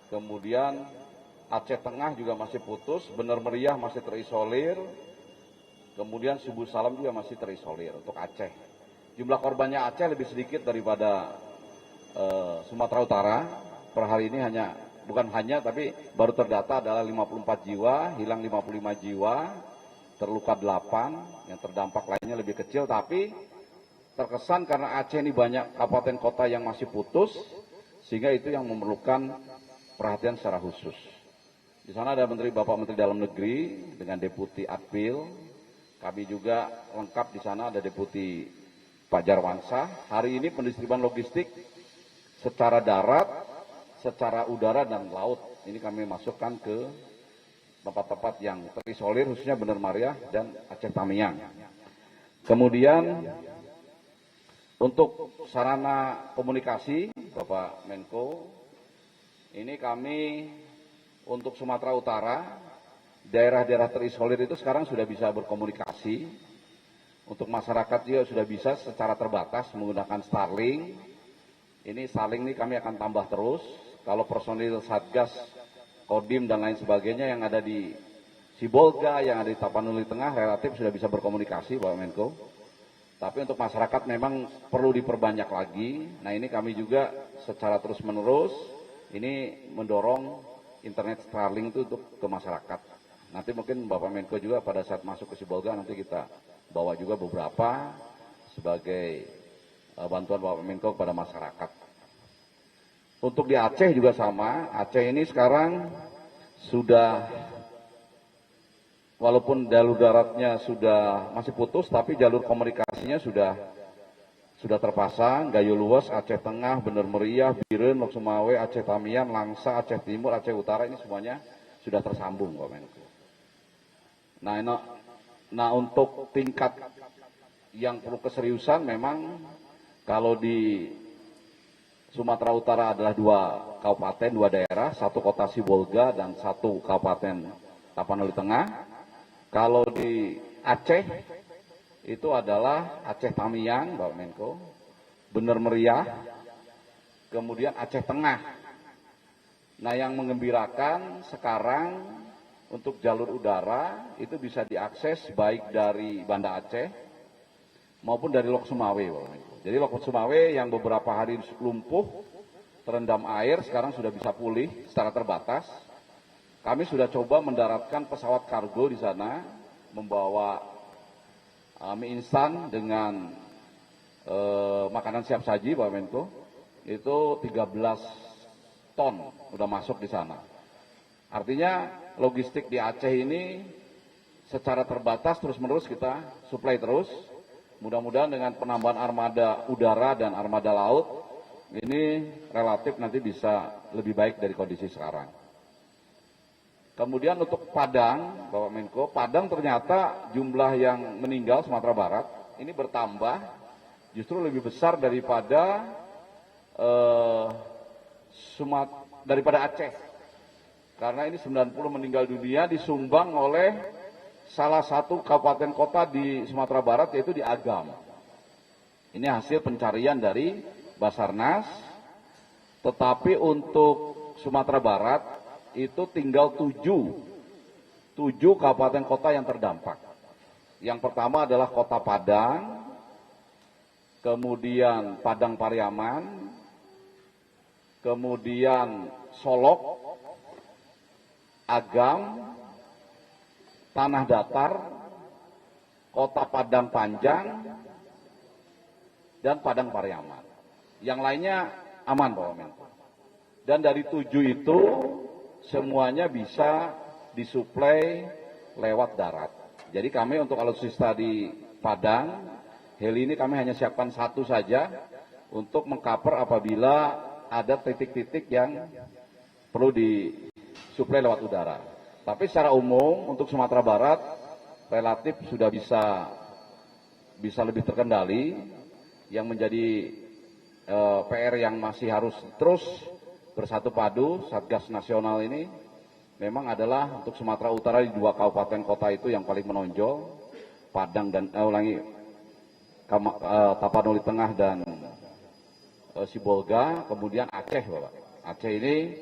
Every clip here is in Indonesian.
kemudian Aceh Tengah juga masih putus, Bener Meriah masih terisolir, kemudian Subuh Salam juga masih terisolir untuk Aceh. Jumlah korbannya Aceh lebih sedikit daripada Sumatera Utara. Per hari ini tapi baru terdata adalah 54 jiwa, hilang 55 jiwa, terluka 8, yang terdampak lainnya lebih kecil, tapi terkesan karena Aceh ini banyak kabupaten kota yang masih putus, sehingga itu yang memerlukan perhatian secara khusus. Di sana ada Bapak Menteri Dalam Negeri dengan Deputi Adpil. Kami juga lengkap di sana ada Deputi Pak Jarwansyah. Hari ini pendistribusian logistik secara darat, secara udara dan laut ini kami masukkan ke tempat-tempat yang terisolir, khususnya Bener Meriah dan Aceh Tamiang. Kemudian untuk sarana komunikasi, Bapak Menko, ini kami untuk Sumatera Utara, daerah-daerah terisolir itu sekarang sudah bisa berkomunikasi. Untuk masyarakat juga sudah bisa secara terbatas menggunakan Starlink. Ini Starlink ini kami akan tambah terus. Kalau personil Satgas, Kodim dan lain sebagainya yang ada di Sibolga, yang ada di Tapanuli Tengah relatif sudah bisa berkomunikasi, Bapak Menko. Tapi untuk masyarakat memang perlu diperbanyak lagi. Nah ini kami juga secara terus-menerus ini mendorong internet Starlink itu untuk ke masyarakat. Nanti mungkin Bapak Menko juga pada saat masuk ke Sibolga nanti kita bawa juga beberapa sebagai bantuan Bapak Menko kepada masyarakat. Untuk di Aceh juga sama. Aceh ini sekarang sudah, walaupun jalur daratnya sudah masih putus, tapi jalur komunikasinya sudah terpasang. Gayo Luas, Aceh Tengah, Bener Meriah, Biren, Lok Sumawe, Aceh Tamiang, Langsa, Aceh Timur, Aceh Utara ini semuanya sudah tersambung, Pak Menko. Nah untuk tingkat yang perlu keseriusan memang kalau di Sumatera Utara adalah 2 kabupaten, 2 daerah, 1 kota Sibolga dan 1 kabupaten Tapanuli Tengah. Kalau di Aceh itu adalah Aceh Tamiang, Bapak Menko, Bener Meriah, kemudian Aceh Tengah. Nah yang mengembirakan sekarang untuk jalur udara itu bisa diakses baik dari Banda Aceh maupun dari Lok Sumawe, Bapak Menko. Jadi Lok Sumawe yang beberapa hari lumpuh, terendam air, sekarang sudah bisa pulih secara terbatas. Kami sudah coba mendaratkan pesawat kargo di sana, membawa mie instan dengan makanan siap saji, Pak Menko, itu 13 ton udah masuk di sana. Artinya logistik di Aceh ini secara terbatas terus-menerus kita suplai terus. Mudah-mudahan dengan penambahan armada udara dan armada laut, ini relatif nanti bisa lebih baik dari kondisi sekarang. Kemudian untuk Padang, Bapak Menko, Padang ternyata jumlah yang meninggal Sumatera Barat ini bertambah justru lebih besar daripada Aceh. Karena ini 90 meninggal dunia disumbang oleh salah satu kabupaten kota di Sumatera Barat, yaitu di Agam. Ini hasil pencarian dari Basarnas, tetapi untuk Sumatera Barat itu tinggal 7 kabupaten kota yang terdampak. Yang pertama adalah Kota Padang, kemudian Padang Pariaman, kemudian Solok, Agam, Tanah Datar, Kota Padang Panjang, dan Padang Pariaman. Yang lainnya aman, Pak Menko. Dan dari 7 itu semuanya bisa disuplai lewat darat. Jadi kami untuk alutsista di Padang, heli ini kami hanya siapkan 1 saja untuk mengcover apabila ada titik-titik yang perlu disuplai lewat udara. Tapi secara umum untuk Sumatera Barat relatif sudah bisa lebih terkendali. Yang menjadi PR yang masih harus terus bersatu padu Satgas Nasional ini memang adalah untuk Sumatera Utara di 2 kabupaten kota itu yang paling menonjol, Padang dan Tapanuli Tengah dan Sibolga, kemudian Aceh, Bapak. Aceh ini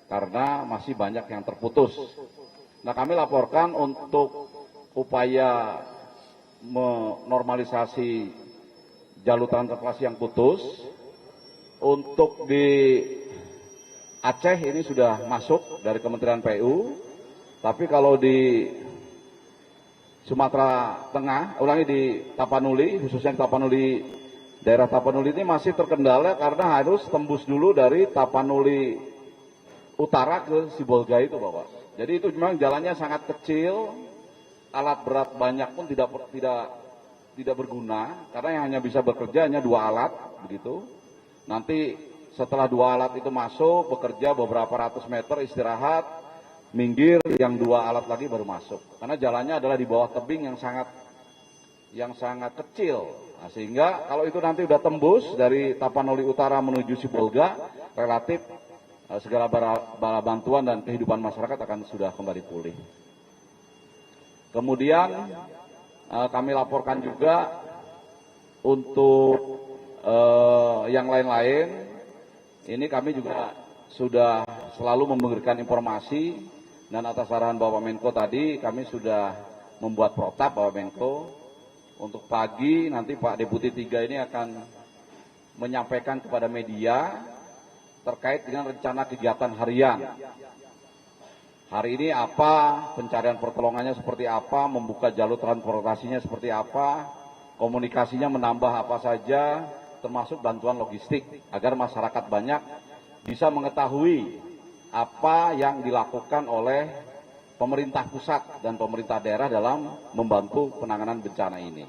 karena masih banyak yang terputus. Nah, kami laporkan untuk upaya menormalisasi jalur transportasi yang putus. Untuk di Aceh ini sudah masuk dari Kementerian PU, tapi kalau di Sumatera Tengah, di Tapanuli, khususnya di Tapanuli, daerah Tapanuli ini masih terkendala karena harus tembus dulu dari Tapanuli Utara ke Sibolga itu, Bapak. Jadi itu memang jalannya sangat kecil, alat berat banyak pun tidak berguna, karena yang hanya bisa bekerja hanya 2 alat, begitu. Nanti setelah 2 alat itu masuk, bekerja beberapa ratus meter, istirahat, minggir, yang 2 alat lagi baru masuk. Karena jalannya adalah di bawah tebing yang sangat kecil. Nah, sehingga kalau itu nanti udah tembus dari Tapanuli Utara menuju Sibolga, relatif segala bala bantuan dan kehidupan masyarakat akan sudah kembali pulih. Kemudian kami laporkan juga untuk yang lain-lain, ini kami juga sudah selalu memberikan informasi, dan atas arahan Bapak Menko tadi kami sudah membuat protap Bapak Menko. Untuk pagi nanti Pak Deputi 3 ini akan menyampaikan kepada media terkait dengan rencana kegiatan harian. Hari ini apa, pencarian pertolongannya seperti apa, membuka jalur transportasinya seperti apa, komunikasinya menambah apa saja, termasuk bantuan logistik, agar masyarakat banyak bisa mengetahui apa yang dilakukan oleh pemerintah pusat dan pemerintah daerah dalam membantu penanganan bencana ini.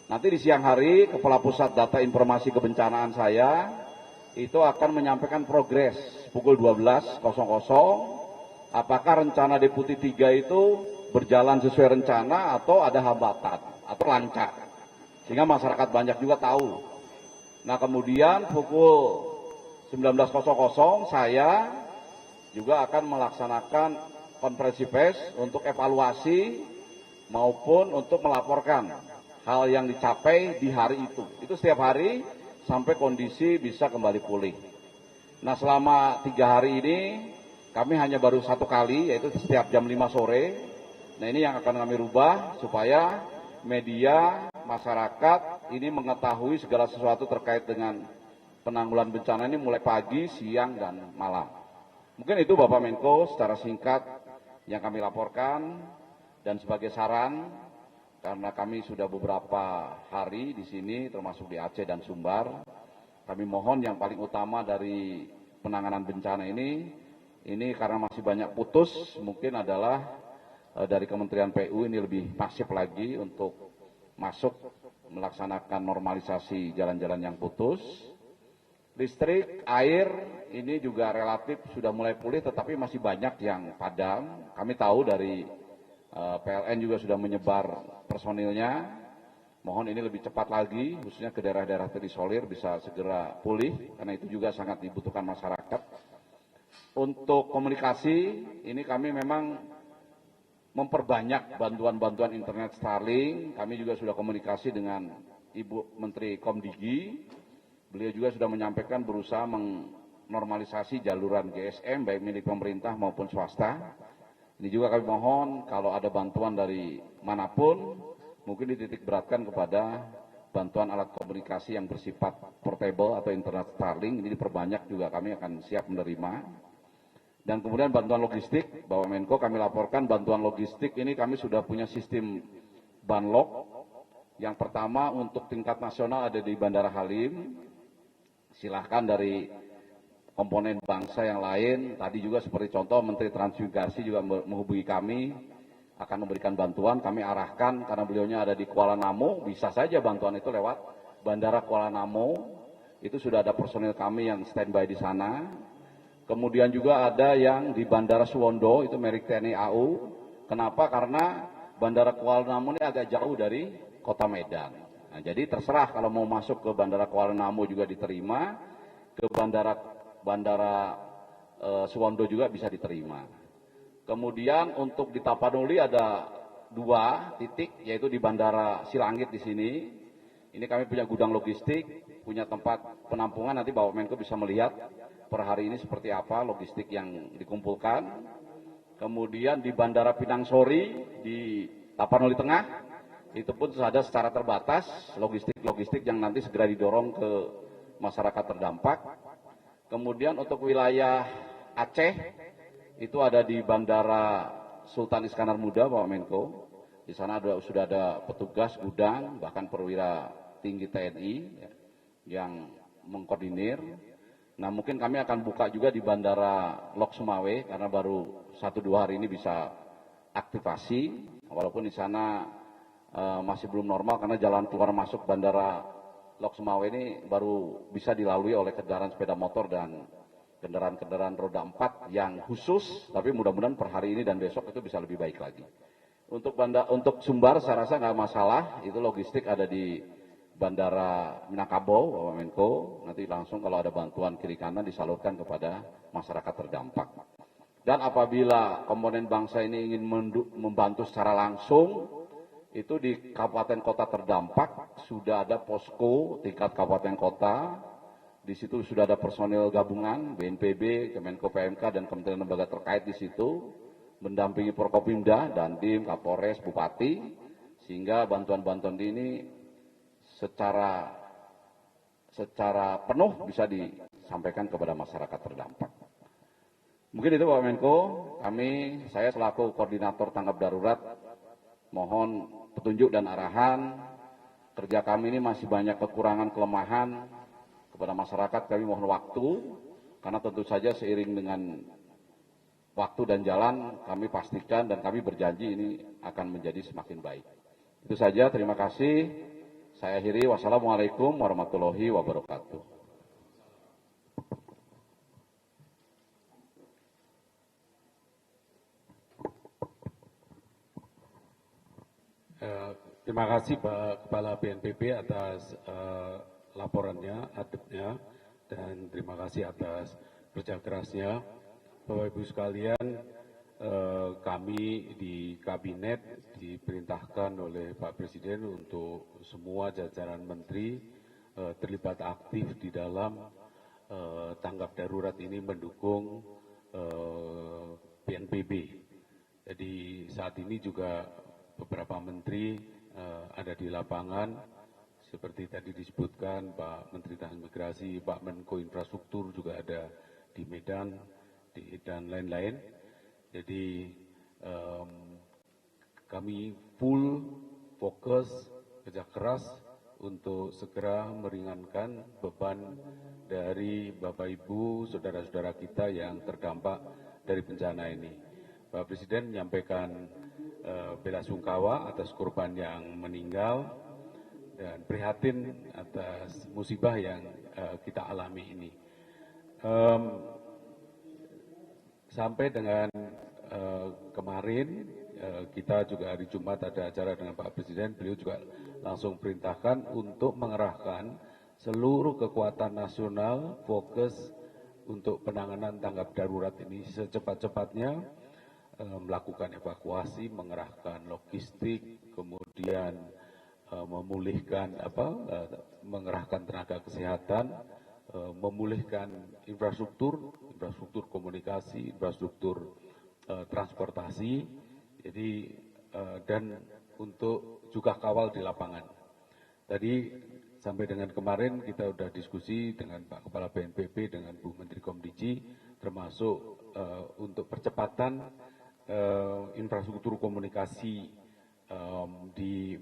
Nanti di siang hari, Kepala Pusat Data Informasi Kebencanaan saya itu akan menyampaikan progres pukul 12.00, apakah rencana Deputi 3 itu berjalan sesuai rencana atau ada hambatan atau lancar, sehingga masyarakat banyak juga tahu. Nah, kemudian pukul 19.00 saya juga akan melaksanakan konferensi pers untuk evaluasi maupun untuk melaporkan hal yang dicapai di hari itu. Itu setiap hari sampai kondisi bisa kembali pulih. Nah, selama 3 hari ini kami hanya baru 1 kali, yaitu setiap jam 5 sore. Nah, ini yang akan kami rubah supaya media, masyarakat ini mengetahui segala sesuatu terkait dengan penanggulangan bencana ini mulai pagi, siang, dan malam. Mungkin itu Bapak Menko secara singkat yang kami laporkan, dan sebagai saran, karena kami sudah beberapa hari di sini termasuk di Aceh dan Sumbar, kami mohon yang paling utama dari penanganan bencana ini karena masih banyak putus, mungkin adalah dari Kementerian PU ini lebih masif lagi untuk masuk melaksanakan normalisasi jalan-jalan yang putus. Listrik, air ini juga relatif sudah mulai pulih, tetapi masih banyak yang padam. Kami tahu dari PLN juga sudah menyebar personilnya. Mohon ini lebih cepat lagi, khususnya ke daerah-daerah terisolir bisa segera pulih, karena itu juga sangat dibutuhkan masyarakat. Untuk komunikasi, ini kami memang memperbanyak bantuan-bantuan internet Starlink. Kami juga sudah komunikasi dengan Ibu Menteri Komdigi. Beliau juga sudah menyampaikan berusaha menormalisasi jaluran GSM baik milik pemerintah maupun swasta. Ini juga kami mohon kalau ada bantuan dari manapun, mungkin dititik beratkan kepada bantuan alat komunikasi yang bersifat portable atau internet Starlink. Ini diperbanyak juga, kami akan siap menerima. Dan kemudian bantuan logistik, Bapak Menko kami laporkan bantuan logistik ini kami sudah punya sistem banlog. Yang pertama untuk tingkat nasional ada di Bandara Halim. Silahkan dari komponen bangsa yang lain, tadi juga seperti contoh Menteri Transmigrasi juga menghubungi kami, akan memberikan bantuan, kami arahkan karena beliaunya ada di Kuala Namu, bisa saja bantuan itu lewat Bandara Kuala Namu, itu sudah ada personil kami yang standby di sana. Kemudian juga ada yang di Bandara Suwondo, itu milik TNI AU. Kenapa? Karena Bandara Kuala Namu ini agak jauh dari Kota Medan. Nah, jadi terserah kalau mau masuk ke Bandara Kuala Namu juga diterima, ke Bandara Suwondo juga bisa diterima. Kemudian untuk di Tapanuli ada 2 titik, yaitu di Bandara Silangit di sini. Ini kami punya gudang logistik, punya tempat penampungan, nanti Bapak Menko bisa melihat per hari ini seperti apa logistik yang dikumpulkan. Kemudian di Bandara Pinang Sori di Tapanuli Tengah itu pun ada secara terbatas logistik yang nanti segera didorong ke masyarakat terdampak. Kemudian untuk wilayah Aceh itu ada di Bandara Sultan Iskandar Muda, Bapak Menko. Di sana sudah ada petugas gudang, bahkan perwira tinggi TNI yang mengkoordinir. Nah, mungkin kami akan buka juga di Bandara Lok Sumawe karena baru 1-2 hari ini bisa aktivasi, walaupun di sana masih belum normal karena jalan keluar masuk Bandara Lok Sumawe ini baru bisa dilalui oleh kendaraan sepeda motor dan kendaraan-kendaraan roda 4 yang khusus, tapi mudah-mudahan per hari ini dan besok itu bisa lebih baik lagi. Untuk Sumbar saya rasa nggak masalah, itu logistik ada di Bandara Minangkabau, Bapak Menko, nanti langsung kalau ada bantuan kiri kanan disalurkan kepada masyarakat terdampak. Dan apabila komponen bangsa ini ingin membantu secara langsung, itu di kabupaten kota terdampak sudah ada posko tingkat kabupaten kota. Di situ sudah ada personil gabungan BNPB, Kemenko PMK dan kementerian lembaga terkait di situ mendampingi Forkopimda, Dandim, Kapolres, Bupati, sehingga bantuan-bantuan ini secara penuh bisa disampaikan kepada masyarakat terdampak. Mungkin itu Pak Menko, saya selaku koordinator tanggap darurat mohon petunjuk dan arahan. Kerja kami ini masih banyak kekurangan kelemahan kepada masyarakat, kami mohon waktu karena tentu saja seiring dengan waktu dan jalan kami pastikan dan kami berjanji ini akan menjadi semakin baik. Itu saja, terima kasih. Saya akhiri, wassalamualaikum warahmatullahi wabarakatuh. Terima kasih Pak Kepala BNPB atas laporannya, update-nya, dan terima kasih atas kerja kerasnya. Bapak Ibu sekalian, kami di Kabinet diperintahkan oleh Pak Presiden untuk semua jajaran menteri terlibat aktif di dalam tanggap darurat ini mendukung BNPB. Jadi saat ini juga beberapa menteri ada di lapangan, seperti tadi disebutkan Pak Menteri Transmigrasi, Pak Menko Infrastruktur juga ada di Medan, dan lain-lain. Jadi kami full fokus kerja keras untuk segera meringankan beban dari Bapak Ibu, saudara-saudara kita yang terdampak dari bencana ini. Pak Presiden menyampaikan bela sungkawa atas korban yang meninggal dan prihatin atas musibah yang kita alami ini. Sampai dengan kemarin kita juga hari Jumat ada acara dengan Pak Presiden, beliau juga langsung perintahkan untuk mengerahkan seluruh kekuatan nasional fokus untuk penanganan tanggap darurat ini secepat-cepatnya, melakukan evakuasi, mengerahkan logistik, kemudian memulihkan mengerahkan tenaga kesehatan, memulihkan infrastruktur komunikasi, infrastruktur transportasi, jadi dan untuk juga kawal di lapangan. Tadi sampai dengan kemarin kita sudah diskusi dengan Pak Kepala BNPB, dengan Bu Menteri Komdiji, termasuk untuk percepatan infrastruktur komunikasi di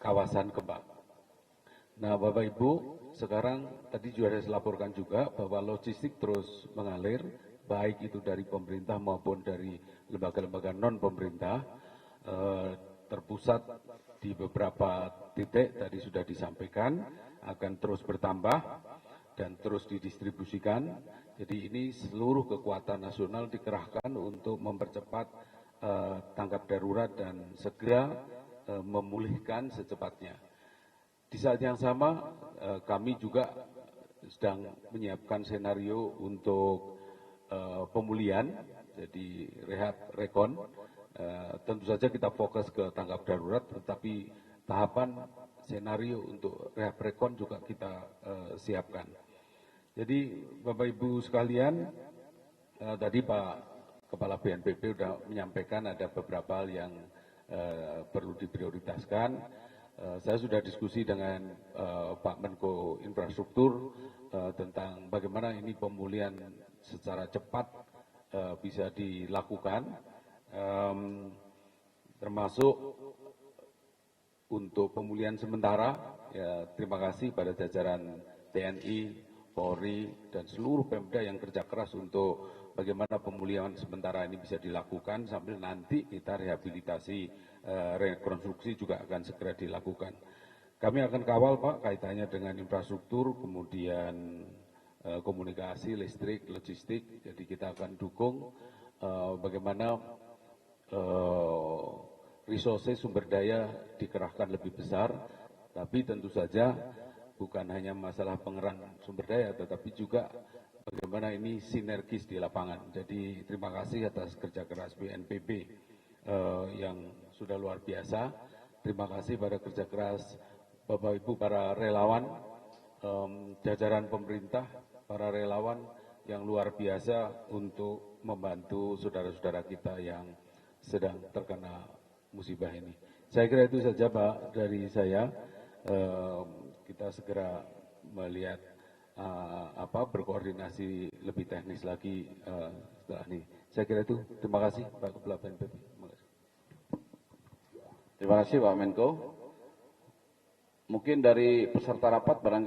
kawasan Kembang. Nah, Bapak Ibu, sekarang tadi juga saya laporkan juga bahwa logistik terus mengalir, baik itu dari pemerintah maupun dari lembaga-lembaga non pemerintah, terpusat di beberapa titik tadi sudah disampaikan, akan terus bertambah dan terus didistribusikan. Jadi ini seluruh kekuatan nasional dikerahkan untuk mempercepat tanggap darurat dan segera memulihkan secepatnya. Di saat yang sama, kami juga sedang menyiapkan senario untuk pemulihan, jadi rehab rekon. Tentu saja kita fokus ke tanggap darurat, tetapi tahapan senario untuk rehab rekon juga kita siapkan. Jadi Bapak Ibu sekalian, tadi Pak Kepala BNPB sudah menyampaikan ada beberapa hal yang perlu diprioritaskan. Saya sudah diskusi dengan Pak Menko Infrastruktur tentang bagaimana ini pemulihan secara cepat bisa dilakukan, termasuk untuk pemulihan sementara. Ya, terima kasih pada jajaran TNI, Polri, dan seluruh Pemda yang kerja keras untuk bagaimana pemulihan sementara ini bisa dilakukan sambil nanti kita rehabilitasi, rekonstruksi juga akan segera dilakukan. Kami akan kawal Pak kaitannya dengan infrastruktur, kemudian komunikasi, listrik, logistik. Jadi kita akan dukung bagaimana resources sumber daya dikerahkan lebih besar, tapi tentu saja bukan hanya masalah pengerang sumber daya, tetapi juga bagaimana ini sinergis di lapangan. Jadi terima kasih atas kerja keras BNPB yang sudah luar biasa. Terima kasih pada kerja keras Bapak Ibu para relawan, jajaran pemerintah, para relawan yang luar biasa untuk membantu saudara-saudara kita yang sedang terkena musibah ini. Saya kira itu saja Pak dari saya. Kita segera melihat berkoordinasi lebih teknis lagi setelah ini. Saya kira itu. Terima kasih Pak Kepala BNPB. Terima kasih Pak Menko. Mungkin dari peserta rapat barangkali